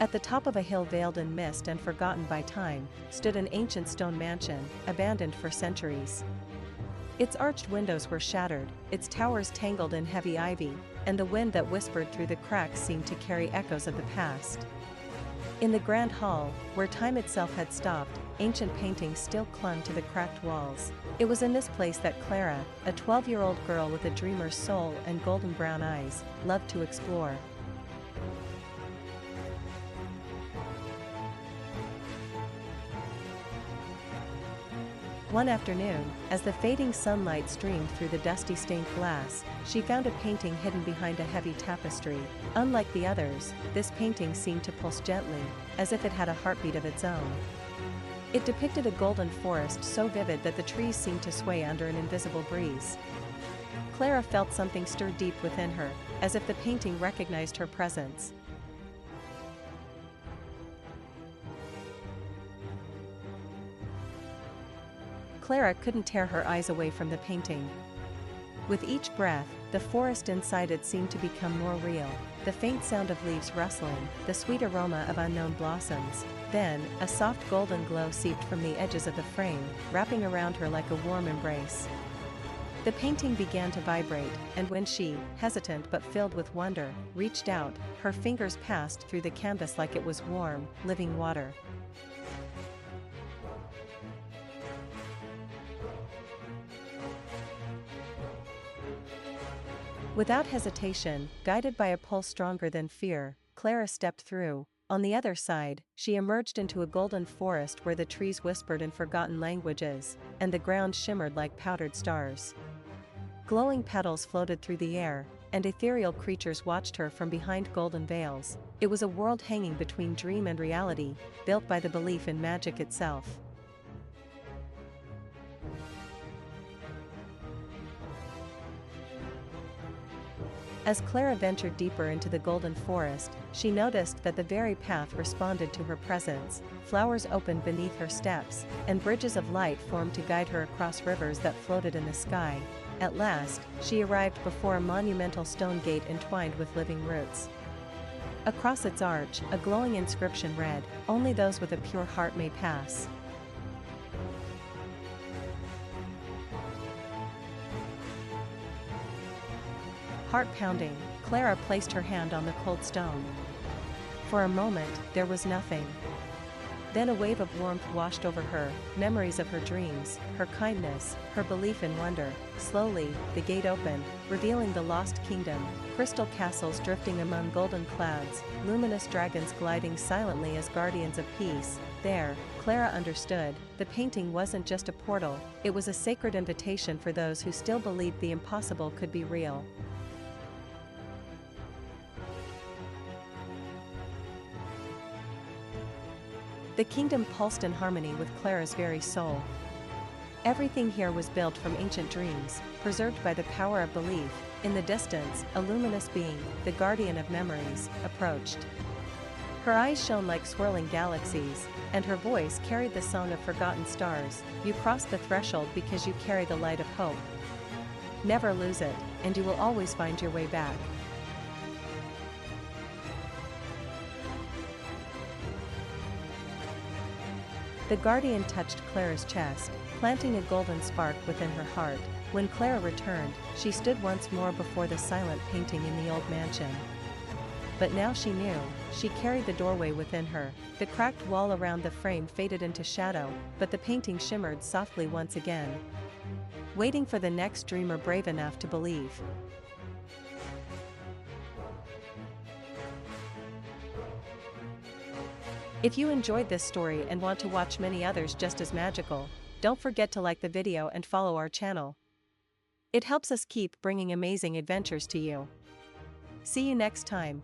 At the top of a hill veiled in mist and forgotten by time, stood an ancient stone mansion, abandoned for centuries. Its arched windows were shattered, its towers tangled in heavy ivy, and the wind that whispered through the cracks seemed to carry echoes of the past. In the grand hall, where time itself had stopped, ancient paintings still clung to the cracked walls. It was in this place that Clara, a 12-year-old girl with a dreamer's soul and golden brown eyes, loved to explore. One afternoon, as the fading sunlight streamed through the dusty stained glass, she found a painting hidden behind a heavy tapestry. Unlike the others, this painting seemed to pulse gently, as if it had a heartbeat of its own. It depicted a golden forest so vivid that the trees seemed to sway under an invisible breeze. Clara felt something stir deep within her, as if the painting recognized her presence. Clara couldn't tear her eyes away from the painting. With each breath, the forest inside it seemed to become more real, the faint sound of leaves rustling, the sweet aroma of unknown blossoms. Then, a soft golden glow seeped from the edges of the frame, wrapping around her like a warm embrace. The painting began to vibrate, and when she, hesitant but filled with wonder, reached out, her fingers passed through the canvas like it was warm, living water. Without hesitation, guided by a pull stronger than fear, Clara stepped through. On the other side, she emerged into a golden forest where the trees whispered in forgotten languages, and the ground shimmered like powdered stars. Glowing petals floated through the air, and ethereal creatures watched her from behind golden veils. It was a world hanging between dream and reality, built by the belief in magic itself. As Clara ventured deeper into the golden forest, she noticed that the very path responded to her presence. Flowers opened beneath her steps, and bridges of light formed to guide her across rivers that floated in the sky. At last, she arrived before a monumental stone gate entwined with living roots. Across its arch, a glowing inscription read, "Only those with a pure heart may pass." Heart-pounding, Clara placed her hand on the cold stone. For a moment, there was nothing. Then a wave of warmth washed over her, memories of her dreams, her kindness, her belief in wonder. Slowly, the gate opened, revealing the lost kingdom, crystal castles drifting among golden clouds, luminous dragons gliding silently as guardians of peace. There, Clara understood, the painting wasn't just a portal, it was a sacred invitation for those who still believed the impossible could be real. The kingdom pulsed in harmony with Clara's very soul. Everything here was built from ancient dreams, preserved by the power of belief. In the distance, a luminous being, the guardian of memories, approached. Her eyes shone like swirling galaxies, and her voice carried the song of forgotten stars. You cross the threshold because you carry the light of hope. Never lose it, and you will always find your way back. The guardian touched Clara's chest, planting a golden spark within her heart. When Clara returned, she stood once more before the silent painting in the old mansion. But now she knew, she carried the doorway within her. The cracked wall around the frame faded into shadow, but the painting shimmered softly once again, waiting for the next dreamer brave enough to believe. If you enjoyed this story and want to watch many others just as magical, don't forget to like the video and follow our channel. It helps us keep bringing amazing adventures to you. See you next time.